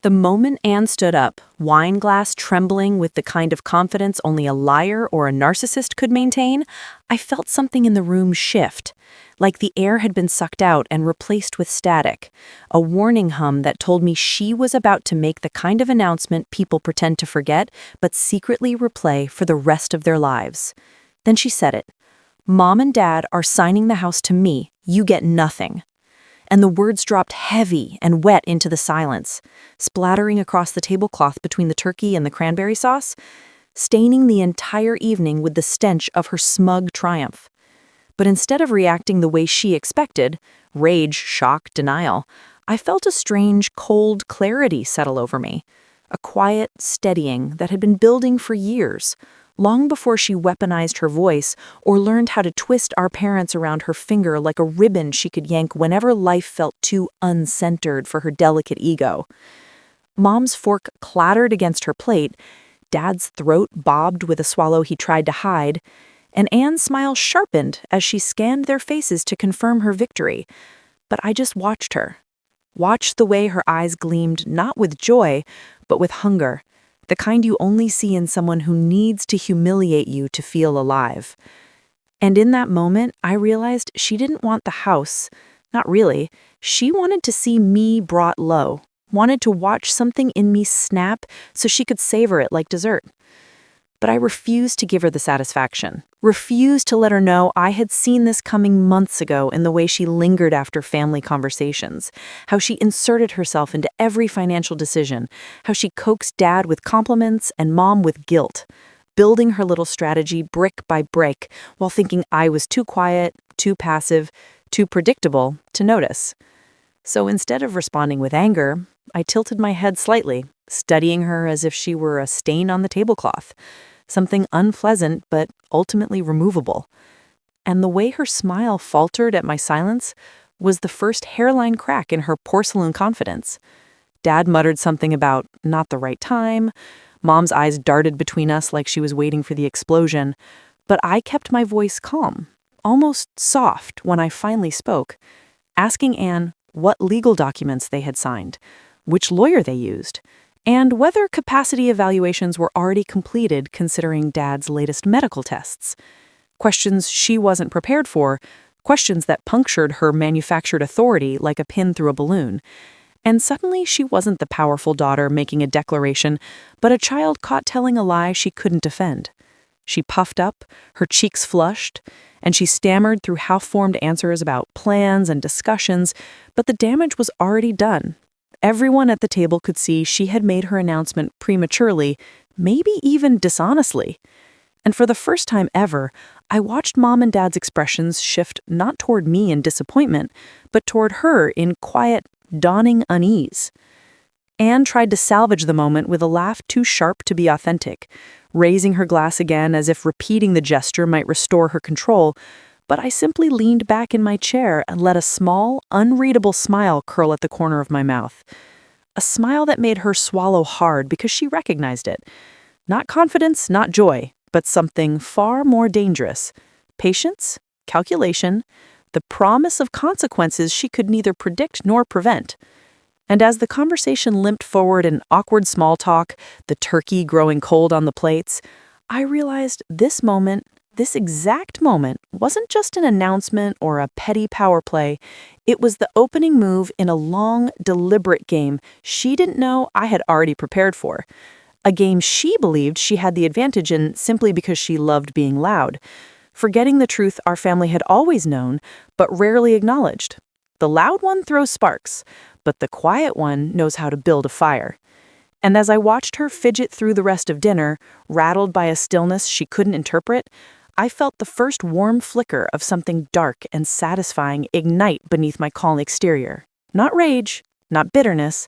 The moment Anne stood up, wine glass trembling with the kind of confidence only a liar or a narcissist could maintain, I felt something in the room shift, like the air had been sucked out and replaced with static, a warning hum that told me she was about to make the kind of announcement people pretend to forget but secretly replay for the rest of their lives. Then she said it. "Mom and Dad are signing the house to me. You get nothing." And the words dropped heavy and wet into the silence, splattering across the tablecloth between the turkey and the cranberry sauce, staining the entire evening with the stench of her smug triumph. But instead of reacting the way she expected, rage, shock, denial, I felt a strange, cold clarity settle over me, a quiet steadying that had been building for years, long before she weaponized her voice or learned how to twist our parents around her finger like a ribbon she could yank whenever life felt too uncentered for her delicate ego. Mom's fork clattered against her plate, Dad's throat bobbed with a swallow he tried to hide, and Anne's smile sharpened as she scanned their faces to confirm her victory. But I just watched her. Watched the way her eyes gleamed not with joy, but with hunger, the kind you only see in someone who needs to humiliate you to feel alive. And in that moment, I realized she didn't want the house. Not really. She wanted to see me brought low, wanted to watch something in me snap so she could savor it like dessert. But I refused to give her the satisfaction, refused to let her know I had seen this coming months ago in the way she lingered after family conversations, how she inserted herself into every financial decision, how she coaxed Dad with compliments and Mom with guilt, building her little strategy brick by brick while thinking I was too quiet, too passive, too predictable to notice. So instead of responding with anger, I tilted my head slightly, studying her as if she were a stain on the tablecloth, something unpleasant but ultimately removable. And the way her smile faltered at my silence was the first hairline crack in her porcelain confidence. Dad muttered something about not the right time. Mom's eyes darted between us like she was waiting for the explosion. But I kept my voice calm, almost soft when I finally spoke, asking Anne what legal documents they had signed, which lawyer they used, and whether capacity evaluations were already completed considering Dad's latest medical tests. Questions she wasn't prepared for, questions that punctured her manufactured authority like a pin through a balloon. And suddenly she wasn't the powerful daughter making a declaration, but a child caught telling a lie she couldn't defend. She puffed up, her cheeks flushed, and she stammered through half-formed answers about plans and discussions, but the damage was already done. Everyone at the table could see she had made her announcement prematurely, maybe even dishonestly. And for the first time ever, I watched Mom and Dad's expressions shift not toward me in disappointment, but toward her in quiet, dawning unease. Anne tried to salvage the moment with a laugh too sharp to be authentic, raising her glass again as if repeating the gesture might restore her control, but I simply leaned back in my chair and let a small, unreadable smile curl at the corner of my mouth. A smile that made her swallow hard because she recognized it. Not confidence, not joy, but something far more dangerous. Patience, calculation, the promise of consequences she could neither predict nor prevent. And as the conversation limped forward in awkward small talk, the turkey growing cold on the plates, I realized this moment, this exact moment, wasn't just an announcement or a petty power play. It was the opening move in a long, deliberate game she didn't know I had already prepared for. A game she believed she had the advantage in simply because she loved being loud, forgetting the truth our family had always known, but rarely acknowledged. The loud one throws sparks, but the quiet one knows how to build a fire. And as I watched her fidget through the rest of dinner, rattled by a stillness she couldn't interpret, I felt the first warm flicker of something dark and satisfying ignite beneath my calm exterior. Not rage, not bitterness,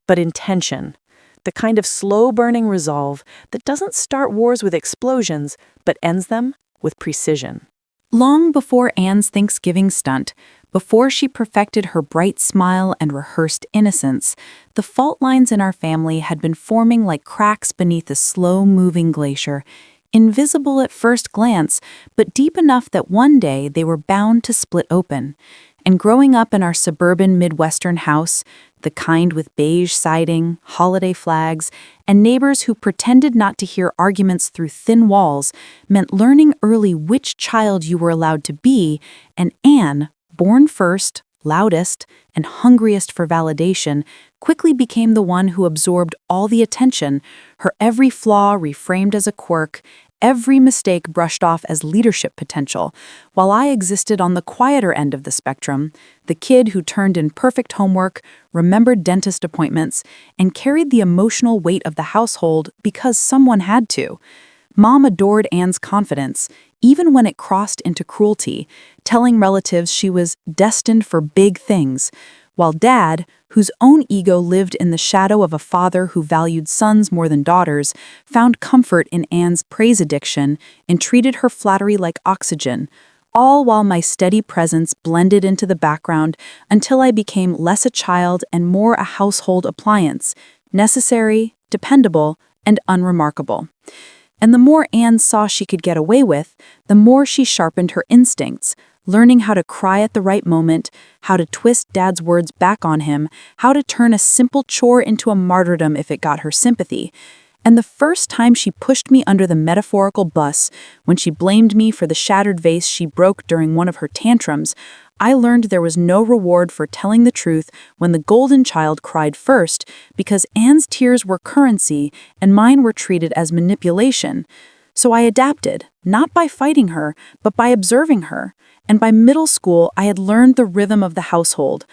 but intention. The kind of slow-burning resolve that doesn't start wars with explosions, but ends them with precision. Long before Anne's Thanksgiving stunt, before she perfected her bright smile and rehearsed innocence, the fault lines in our family had been forming like cracks beneath a slow-moving glacier, invisible at first glance, but deep enough that one day they were bound to split open. And growing up in our suburban Midwestern house, the kind with beige siding, holiday flags, and neighbors who pretended not to hear arguments through thin walls, meant learning early which child you were allowed to be, and Anne, born first, loudest, and hungriest for validation, quickly became the one who absorbed all the attention, her every flaw reframed as a quirk, every mistake brushed off as leadership potential, while I existed on the quieter end of the spectrum, the kid who turned in perfect homework, remembered dentist appointments, and carried the emotional weight of the household because someone had to. Mom adored Anne's confidence, even when it crossed into cruelty, telling relatives she was destined for big things, while Dad, whose own ego lived in the shadow of a father who valued sons more than daughters, found comfort in Anne's praise addiction and treated her flattery like oxygen, all while my steady presence blended into the background until I became less a child and more a household appliance, necessary, dependable, and unremarkable. And the more Anne saw she could get away with, the more she sharpened her instincts, learning how to cry at the right moment, how to twist Dad's words back on him, how to turn a simple chore into a martyrdom if it got her sympathy. And the first time she pushed me under the metaphorical bus, when she blamed me for the shattered vase she broke during one of her tantrums, I learned there was no reward for telling the truth when the golden child cried first, because Anne's tears were currency and mine were treated as manipulation. So I adapted, not by fighting her, but by observing her. And by middle school, I had learned the rhythm of the household.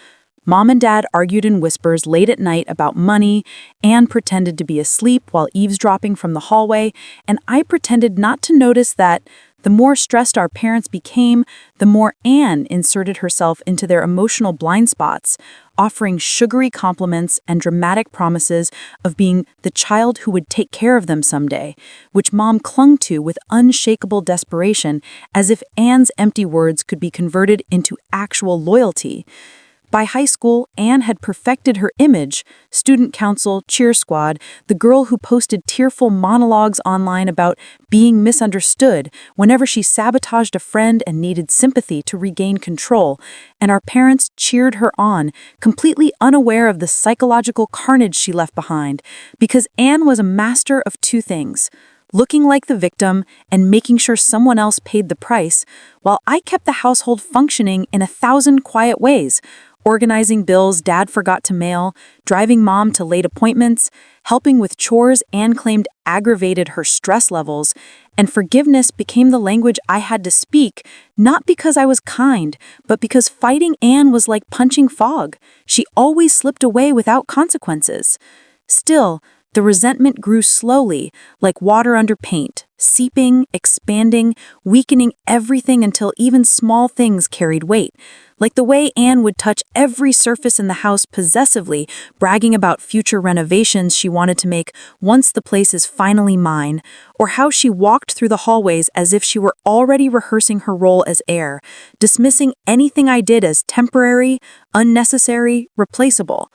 Mom and Dad argued in whispers late at night about money, Anne pretended to be asleep while eavesdropping from the hallway, and I pretended not to notice that the more stressed our parents became, the more Anne inserted herself into their emotional blind spots, offering sugary compliments and dramatic promises of being the child who would take care of them someday, which Mom clung to with unshakable desperation, as if Anne's empty words could be converted into actual loyalty. By high school, Anne had perfected her image, student council, cheer squad, the girl who posted tearful monologues online about being misunderstood whenever she sabotaged a friend and needed sympathy to regain control, and our parents cheered her on, completely unaware of the psychological carnage she left behind, because Anne was a master of two things: looking like the victim and making sure someone else paid the price, while I kept the household functioning in 1,000 quiet ways, organizing bills Dad forgot to mail, driving Mom to late appointments, helping with chores Anne claimed aggravated her stress levels, and forgiveness became the language I had to speak, not because I was kind, but because fighting Anne was like punching fog. She always slipped away without consequences. Still, the resentment grew slowly, like water under paint, seeping, expanding, weakening everything until even small things carried weight. Like the way Anne would touch every surface in the house possessively, bragging about future renovations she wanted to make once the place is finally mine, or how she walked through the hallways as if she were already rehearsing her role as heir, dismissing anything I did as temporary, unnecessary, replaceable.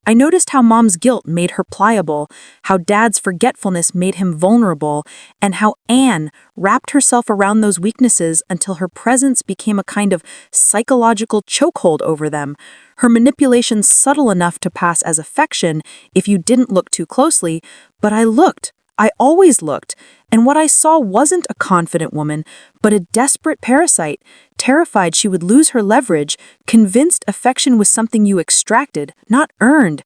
I noticed how Mom's guilt made her pliable, how Dad's forgetfulness made him vulnerable, and how Anne wrapped herself around those weaknesses until her presence became a kind of psychological chokehold over them, her manipulation subtle enough to pass as affection if you didn't look too closely, but I looked. I always looked, and what I saw wasn't a confident woman, but a desperate parasite, terrified she would lose her leverage, convinced affection was something you extracted, not earned.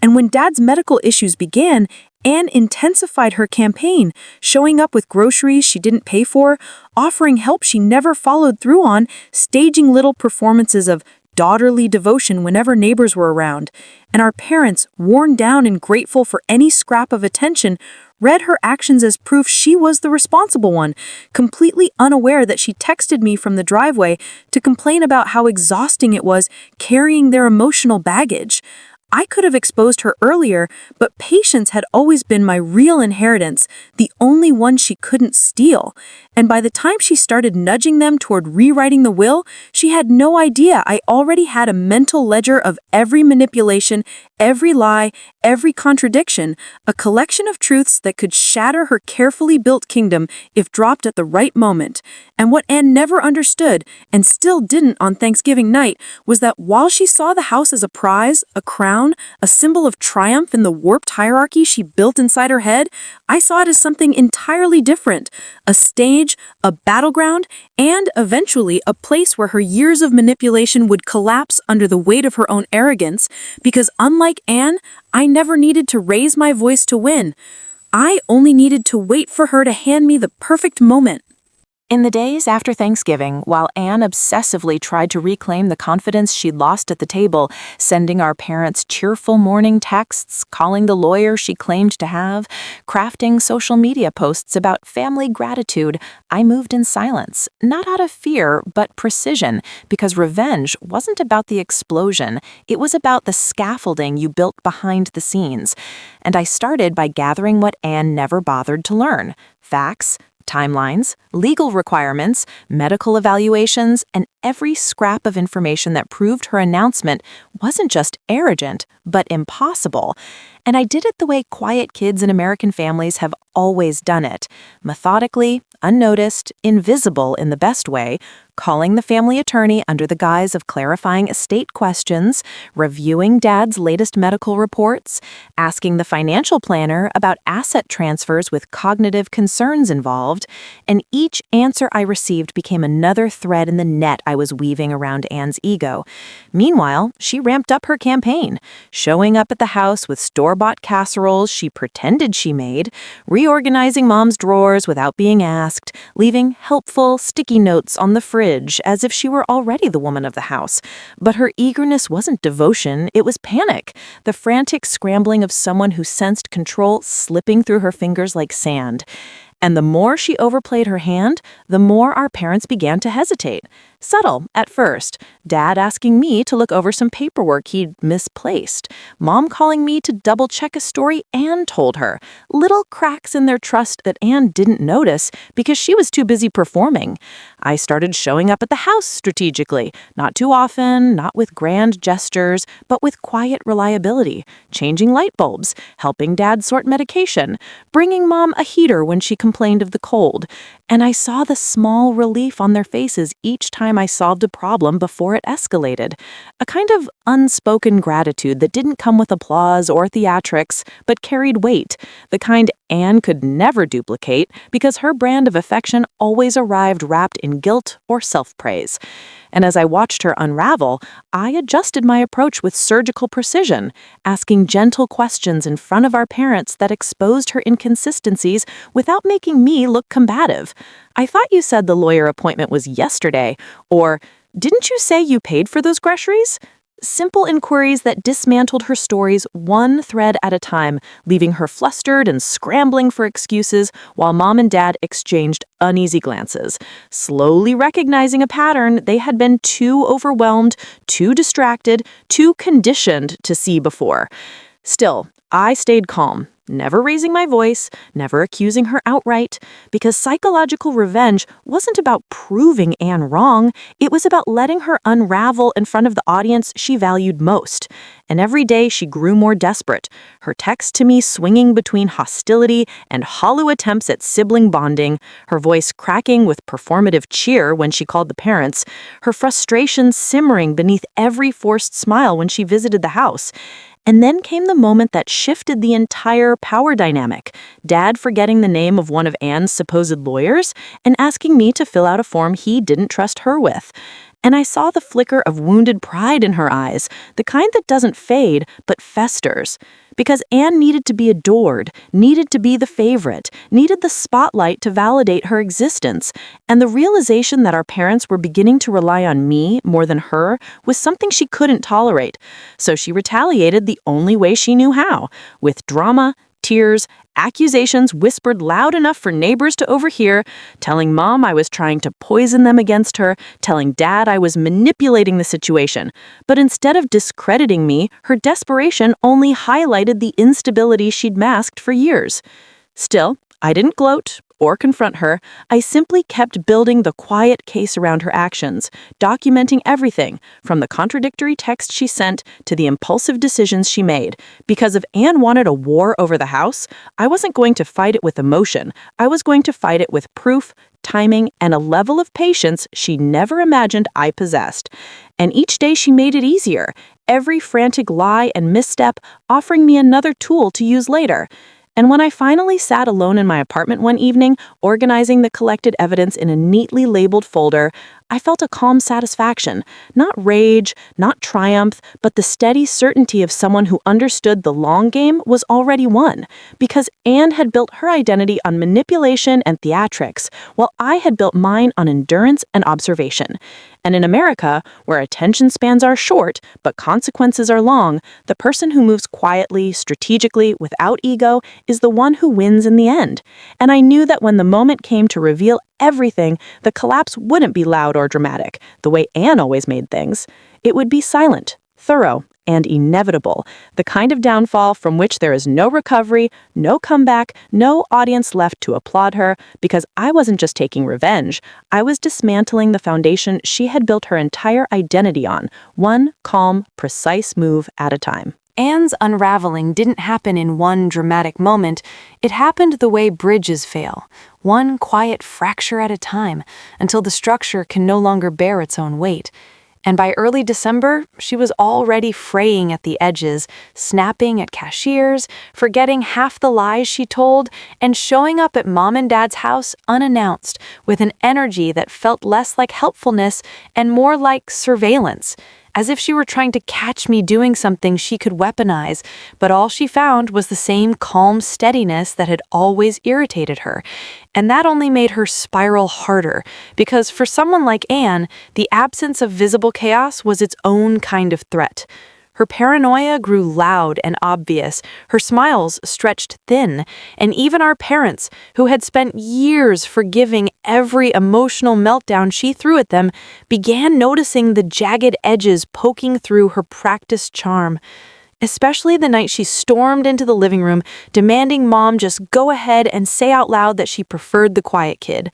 And when Dad's medical issues began, Anne intensified her campaign, showing up with groceries she didn't pay for, offering help she never followed through on, staging little performances of daughterly devotion whenever neighbors were around, and our parents, worn down and grateful for any scrap of attention, read her actions as proof she was the responsible one, completely unaware that she texted me from the driveway to complain about how exhausting it was carrying their emotional baggage. I could have exposed her earlier, but patience had always been my real inheritance, the only one she couldn't steal. And by the time she started nudging them toward rewriting the will, she had no idea I already had a mental ledger of every manipulation, every lie, every contradiction, a collection of truths that could shatter her carefully built kingdom if dropped at the right moment. And what Anne never understood, and still didn't on Thanksgiving night, was that while she saw the house as a prize, a crown, crown, a symbol of triumph in the warped hierarchy she built inside her head, I saw it as something entirely different, a stage, a battleground, and eventually a place where her years of manipulation would collapse under the weight of her own arrogance, because unlike Anne, I never needed to raise my voice to win. I only needed to wait for her to hand me the perfect moment. In the days after Thanksgiving, while Anne obsessively tried to reclaim the confidence she'd lost at the table, sending our parents cheerful morning texts, calling the lawyer she claimed to have, crafting social media posts about family gratitude, I moved in silence, not out of fear, but precision, because revenge wasn't about the explosion, it was about the scaffolding you built behind the scenes. And I started by gathering what Anne never bothered to learn: facts, timelines, legal requirements, medical evaluations, and every scrap of information that proved her announcement wasn't just arrogant, but impossible. And I did it the way quiet kids in American families have always done it: methodically, unnoticed, invisible in the best way, calling the family attorney under the guise of clarifying estate questions, reviewing Dad's latest medical reports, asking the financial planner about asset transfers with cognitive concerns involved, and each answer I received became another thread in the net I was weaving around Anne's ego. Meanwhile, she ramped up her campaign, showing up at the house with store-bought casseroles she pretended she made, reorganizing Mom's drawers without being asked, leaving helpful, sticky notes on the fridge as if she were already the woman of the house. But her eagerness wasn't devotion, it was panic, the frantic scrambling of someone who sensed control slipping through her fingers like sand. And the more she overplayed her hand, the more our parents began to hesitate. Subtle at first, Dad asking me to look over some paperwork he'd misplaced, Mom calling me to double-check a story Anne told her, little cracks in their trust that Anne didn't notice because she was too busy performing. I started showing up at the house strategically, not too often, not with grand gestures, but with quiet reliability, changing light bulbs, helping Dad sort medication, bringing Mom a heater when she complained of the cold, and I saw the small relief on their faces each time I solved a problem before it escalated. A kind of unspoken gratitude that didn't come with applause or theatrics, but carried weight, the kind Anne could never duplicate because her brand of affection always arrived wrapped in guilt or self-praise. And as I watched her unravel, I adjusted my approach with surgical precision, asking gentle questions in front of our parents that exposed her inconsistencies without making me look combative. I thought you said the lawyer appointment was yesterday, or didn't you say you paid for those groceries? Simple inquiries that dismantled her stories one thread at a time, leaving her flustered and scrambling for excuses while Mom and Dad exchanged uneasy glances, slowly recognizing a pattern they had been too overwhelmed, too distracted, too conditioned to see before. Still, I stayed calm, never raising my voice, never accusing her outright, because psychological revenge wasn't about proving Anne wrong, it was about letting her unravel in front of the audience she valued most. And every day she grew more desperate, her text to me swinging between hostility and hollow attempts at sibling bonding, her voice cracking with performative cheer when she called the parents, her frustration simmering beneath every forced smile when she visited the house. And then came the moment that shifted the entire power dynamic, Dad forgetting the name of one of Anne's supposed lawyers and asking me to fill out a form he didn't trust her with. And I saw the flicker of wounded pride in her eyes, the kind that doesn't fade, but festers. Because Anne needed to be adored, needed to be the favorite, needed the spotlight to validate her existence. And the realization that our parents were beginning to rely on me more than her was something she couldn't tolerate. So she retaliated the only way she knew how, with drama, tears, accusations whispered loud enough for neighbors to overhear, telling Mom I was trying to poison them against her, telling Dad I was manipulating the situation. But instead of discrediting me, her desperation only highlighted the instability she'd masked for years. Still, I didn't gloat or confront her. I simply kept building the quiet case around her actions, documenting everything, from the contradictory text she sent to the impulsive decisions she made. Because if Anne wanted a war over the house, I wasn't going to fight it with emotion. I was going to fight it with proof, timing, and a level of patience she never imagined I possessed. And each day she made it easier, every frantic lie and misstep offering me another tool to use later. And when I finally sat alone in my apartment one evening, organizing the collected evidence in a neatly labeled folder, I felt a calm satisfaction, not rage, not triumph, but the steady certainty of someone who understood the long game was already won, because Anne had built her identity on manipulation and theatrics, while I had built mine on endurance and observation. And in America, where attention spans are short, but consequences are long, the person who moves quietly, strategically, without ego, is the one who wins in the end. And I knew that when the moment came to reveal everything, the collapse wouldn't be loud or dramatic, the way Anne always made things. It would be silent, thorough, and inevitable, the kind of downfall from which there is no recovery, no comeback, no audience left to applaud her, because I wasn't just taking revenge, I was dismantling the foundation she had built her entire identity on, one calm, precise move at a time. Anne's unraveling didn't happen in one dramatic moment. It happened the way bridges fail, one quiet fracture at a time, until the structure can no longer bear its own weight. And by early December, she was already fraying at the edges, snapping at cashiers, forgetting half the lies she told, and showing up at Mom and Dad's house unannounced, with an energy that felt less like helpfulness and more like surveillance, as if she were trying to catch me doing something she could weaponize, but all she found was the same calm steadiness that had always irritated her. And that only made her spiral harder, because for someone like Anne, the absence of visible chaos was its own kind of threat. Her paranoia grew loud and obvious, her smiles stretched thin, and even our parents, who had spent years forgiving every emotional meltdown she threw at them, began noticing the jagged edges poking through her practiced charm. Especially the night she stormed into the living room, demanding Mom just go ahead and say out loud that she preferred the quiet kid.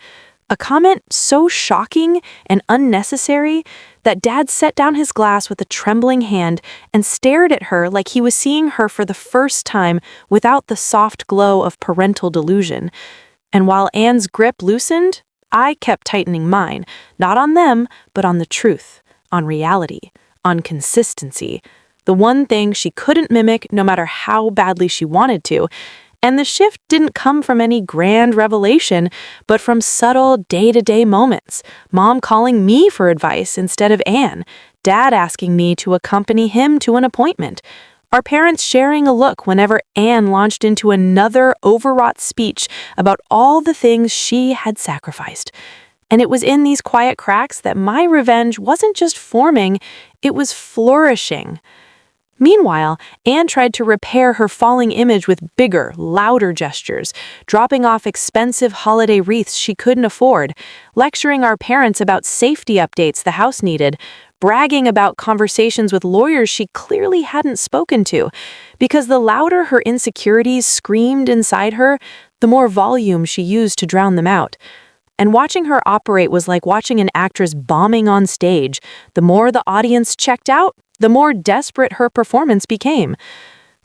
A comment so shocking and unnecessary that Dad set down his glass with a trembling hand and stared at her like he was seeing her for the first time without the soft glow of parental delusion. And while Anne's grip loosened, I kept tightening mine, not on them, but on the truth, on reality, on consistency, the one thing she couldn't mimic no matter how badly she wanted to. And the shift didn't come from any grand revelation, but from subtle day-to-day moments. Mom calling me for advice instead of Anne, Dad asking me to accompany him to an appointment, our parents sharing a look whenever Anne launched into another overwrought speech about all the things she had sacrificed. And it was in these quiet cracks that my revenge wasn't just forming, it was flourishing. Meanwhile, Anne tried to repair her falling image with bigger, louder gestures, dropping off expensive holiday wreaths she couldn't afford, lecturing our parents about safety updates the house needed, bragging about conversations with lawyers she clearly hadn't spoken to, because the louder her insecurities screamed inside her, the more volume she used to drown them out. And watching her operate was like watching an actress bombing on stage. The more the audience checked out, the more desperate her performance became.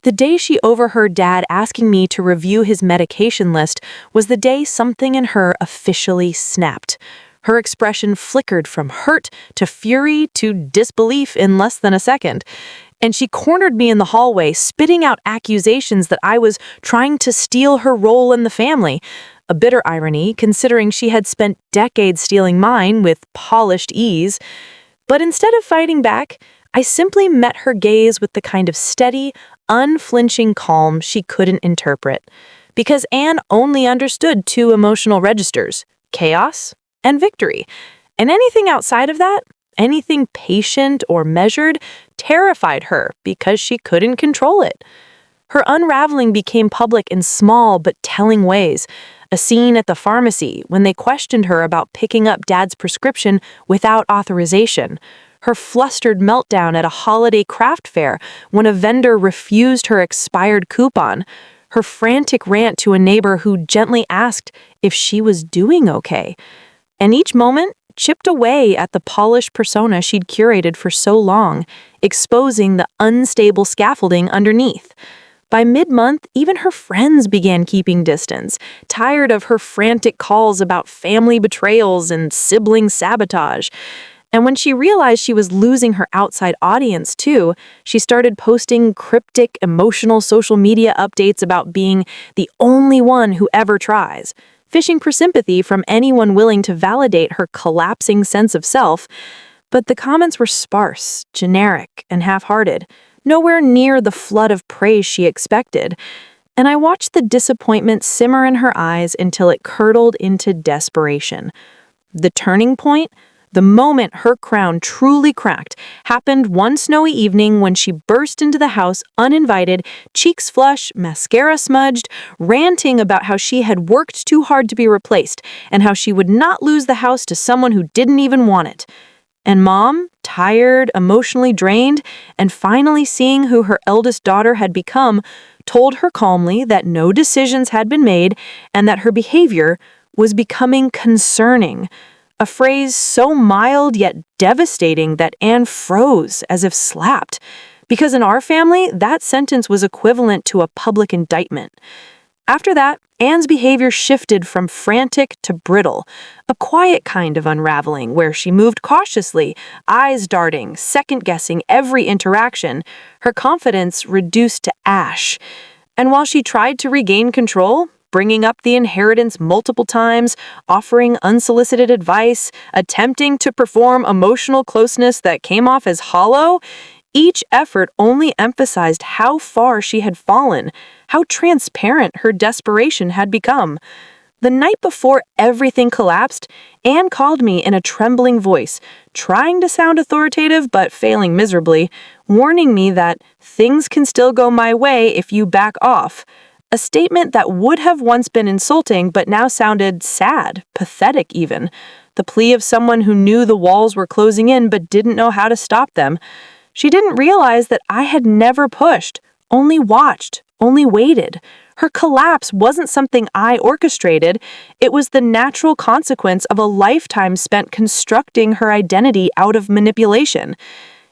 The day she overheard Dad asking me to review his medication list was the day something in her officially snapped. Her expression flickered from hurt to fury to disbelief in less than a second. And she cornered me in the hallway, spitting out accusations that I was trying to steal her role in the family. A bitter irony, considering she had spent decades stealing mine with polished ease. But instead of fighting back, I simply met her gaze with the kind of steady, unflinching calm she couldn't interpret. Because Anne only understood two emotional registers, chaos and victory. And anything outside of that, anything patient or measured, terrified her because she couldn't control it. Her unraveling became public in small but telling ways. A scene at the pharmacy when they questioned her about picking up Dad's prescription without authorization. Her flustered meltdown at a holiday craft fair when a vendor refused her expired coupon. her frantic rant to a neighbor who gently asked if she was doing okay. And each moment chipped away at the polished persona she'd curated for so long, exposing the unstable scaffolding underneath. By mid-month, even her friends began keeping distance, tired of her frantic calls about family betrayals and sibling sabotage. And when she realized she was losing her outside audience too, she started posting cryptic, emotional social media updates about being the only one who ever tries, fishing for sympathy from anyone willing to validate her collapsing sense of self. But the comments were sparse, generic, and half-hearted, nowhere near the flood of praise she expected. And I watched the disappointment simmer in her eyes until it curdled into desperation. The turning point, the moment her crown truly cracked, happened one snowy evening when she burst into the house uninvited, cheeks flush, mascara smudged, ranting about how she had worked too hard to be replaced and how she would not lose the house to someone who didn't even want it. And Mom, tired, emotionally drained, and finally seeing who her eldest daughter had become, told her calmly that no decisions had been made and that her behavior was becoming concerning. A phrase so mild yet devastating that Anne froze as if slapped, because in our family, that sentence was equivalent to a public indictment. After that, Anne's behavior shifted from frantic to brittle, a quiet kind of unraveling where she moved cautiously, eyes darting, second-guessing every interaction. Her confidence reduced to ash. And while she tried to regain control, bringing up the inheritance multiple times, offering unsolicited advice, attempting to perform emotional closeness that came off as hollow, each effort only emphasized how far she had fallen, how transparent her desperation had become. The night before everything collapsed, Anne called me in a trembling voice, trying to sound authoritative but failing miserably, warning me that things can still go my way if you back off. A statement that would have once been insulting but now sounded sad, pathetic even. The plea of someone who knew the walls were closing in but didn't know how to stop them. She didn't realize that I had never pushed, only watched, only waited. Her collapse wasn't something I orchestrated. It was the natural consequence of a lifetime spent constructing her identity out of manipulation.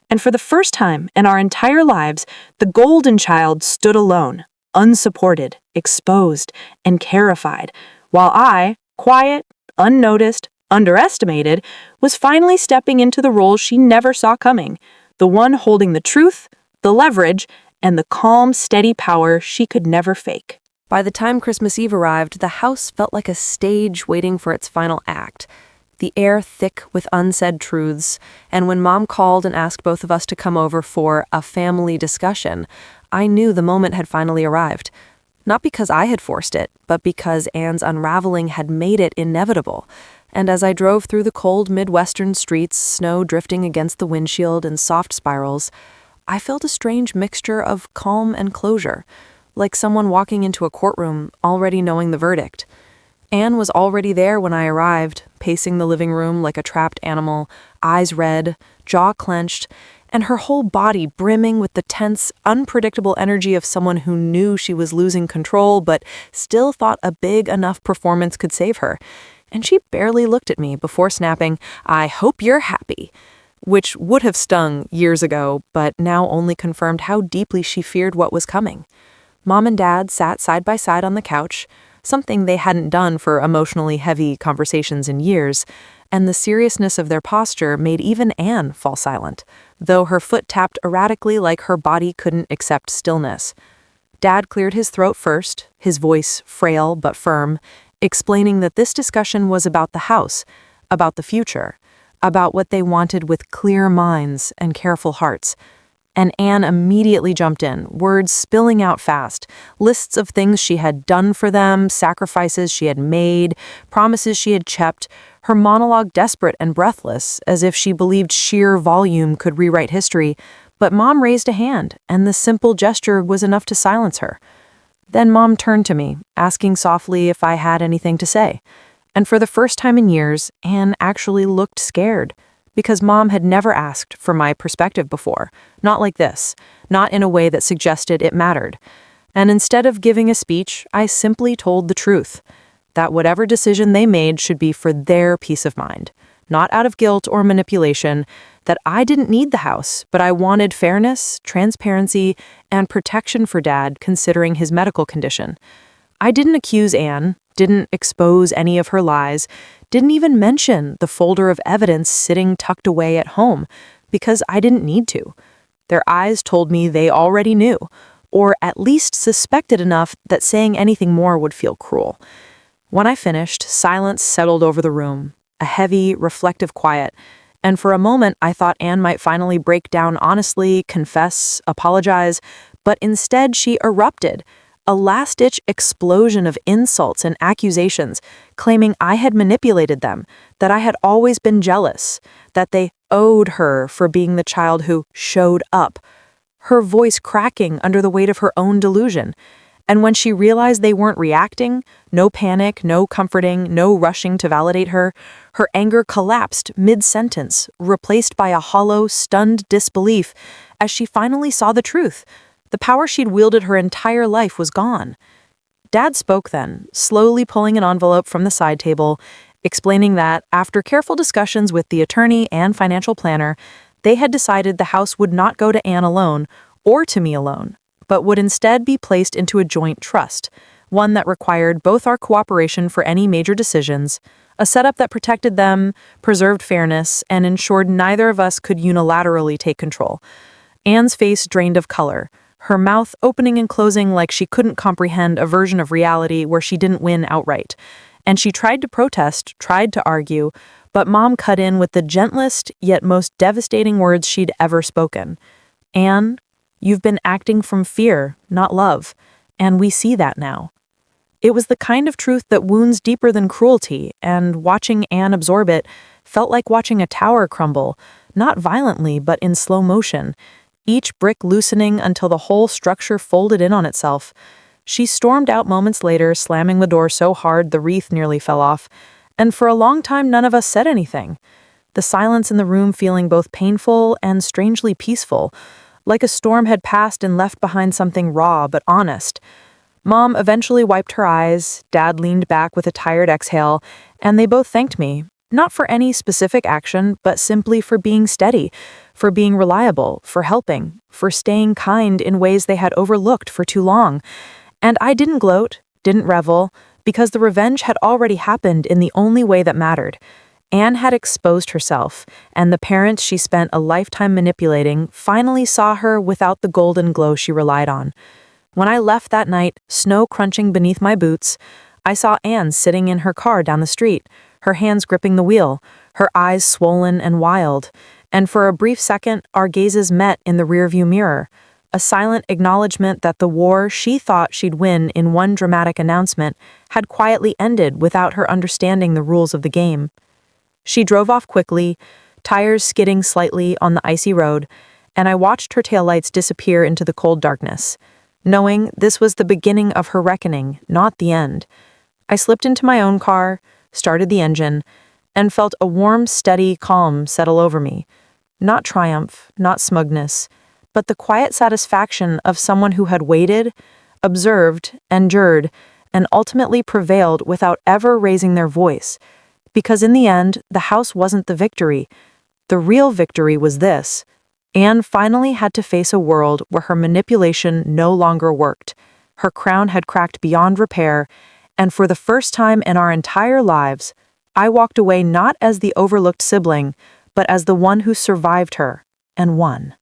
And for the first time in our entire lives, the golden child stood alone, unsupported, exposed, and terrified, while I, quiet, unnoticed, underestimated, was finally stepping into the role she never saw coming, the one holding the truth, the leverage, and the calm, steady power she could never fake. By the time Christmas Eve arrived, the house felt like a stage waiting for its final act, the air thick with unsaid truths, and when Mom called and asked both of us to come over for a family discussion, I knew the moment had finally arrived. Not because I had forced it, but because Anne's unraveling had made it inevitable. And as I drove through the cold Midwestern streets, snow drifting against the windshield in soft spirals, I felt a strange mixture of calm and closure, like someone walking into a courtroom already knowing the verdict. Anne was already there when I arrived, pacing the living room like a trapped animal, eyes red, jaw clenched, and her whole body brimming with the tense, unpredictable energy of someone who knew she was losing control but still thought a big enough performance could save her. And she barely looked at me before snapping, "I hope you're happy," which would have stung years ago, but now only confirmed how deeply she feared what was coming. Mom and Dad sat side by side on the couch, something they hadn't done for emotionally heavy conversations in years, and the seriousness of their posture made even Anne fall silent, though her foot tapped erratically like her body couldn't accept stillness. Dad cleared his throat first, his voice frail but firm, explaining that this discussion was about the house, about the future, about what they wanted with clear minds and careful hearts. And Anne immediately jumped in, words spilling out fast, lists of things she had done for them, sacrifices she had made, promises she had kept, her monologue desperate and breathless, as if she believed sheer volume could rewrite history. But Mom raised a hand, and the simple gesture was enough to silence her. Then Mom turned to me, asking softly if I had anything to say. And for the first time in years, Anne actually looked scared, because Mom had never asked for my perspective before, not like this, not in a way that suggested it mattered. And instead of giving a speech, I simply told the truth, that whatever decision they made should be for their peace of mind, not out of guilt or manipulation, that I didn't need the house, but I wanted fairness, transparency, and protection for Dad considering his medical condition. I didn't accuse Anne, didn't expose any of her lies, didn't even mention the folder of evidence sitting tucked away at home, because I didn't need to. Their eyes told me they already knew, or at least suspected enough that saying anything more would feel cruel. When I finished, silence settled over the room, a heavy, reflective quiet, and for a moment I thought Anne might finally break down honestly, confess, apologize, but instead she erupted, a last-ditch explosion of insults and accusations, claiming I had manipulated them, that I had always been jealous, that they owed her for being the child who showed up, her voice cracking under the weight of her own delusion. And when she realized they weren't reacting, no panic, no comforting, no rushing to validate her, her anger collapsed mid-sentence, replaced by a hollow, stunned disbelief as she finally saw the truth. The power she'd wielded her entire life was gone. Dad spoke then, slowly pulling an envelope from the side table, explaining that, after careful discussions with the attorney and financial planner, they had decided the house would not go to Anne alone or to me alone, but would instead be placed into a joint trust, one that required both our cooperation for any major decisions, a setup that protected them, preserved fairness, and ensured neither of us could unilaterally take control. Anne's face drained of color, her mouth opening and closing like she couldn't comprehend a version of reality where she didn't win outright. And she tried to protest, tried to argue, but Mom cut in with the gentlest yet most devastating words she'd ever spoken. "Anne, you've been acting from fear, not love, and we see that now." It was the kind of truth that wounds deeper than cruelty, and watching Anne absorb it felt like watching a tower crumble, not violently but in slow motion, each brick loosening until the whole structure folded in on itself. She stormed out moments later, slamming the door so hard the wreath nearly fell off, and for a long time none of us said anything, the silence in the room feeling both painful and strangely peaceful, like a storm had passed and left behind something raw but honest. Mom eventually wiped her eyes, Dad leaned back with a tired exhale, and they both thanked me, not for any specific action, but simply for being steady, for being reliable, for helping, for staying kind in ways they had overlooked for too long. And I didn't gloat, didn't revel, because the revenge had already happened in the only way that mattered. Anne had exposed herself, and the parents she spent a lifetime manipulating finally saw her without the golden glow she relied on. When I left that night, snow crunching beneath my boots, I saw Anne sitting in her car down the street, her hands gripping the wheel, her eyes swollen and wild, and for a brief second our gazes met in the rearview mirror, a silent acknowledgement that the war she thought she'd win in one dramatic announcement had quietly ended without her understanding the rules of the game. She drove off quickly, tires skidding slightly on the icy road, and I watched her taillights disappear into the cold darkness, knowing this was the beginning of her reckoning, not the end. I slipped into my own car, started the engine, and felt a warm, steady calm settle over me. Not triumph, not smugness, but the quiet satisfaction of someone who had waited, observed, endured, and ultimately prevailed without ever raising their voice. Because in the end, the house wasn't the victory. The real victory was this. Anne finally had to face a world where her manipulation no longer worked. Her crown had cracked beyond repair, and for the first time in our entire lives, I walked away not as the overlooked sibling, but as the one who survived her and won.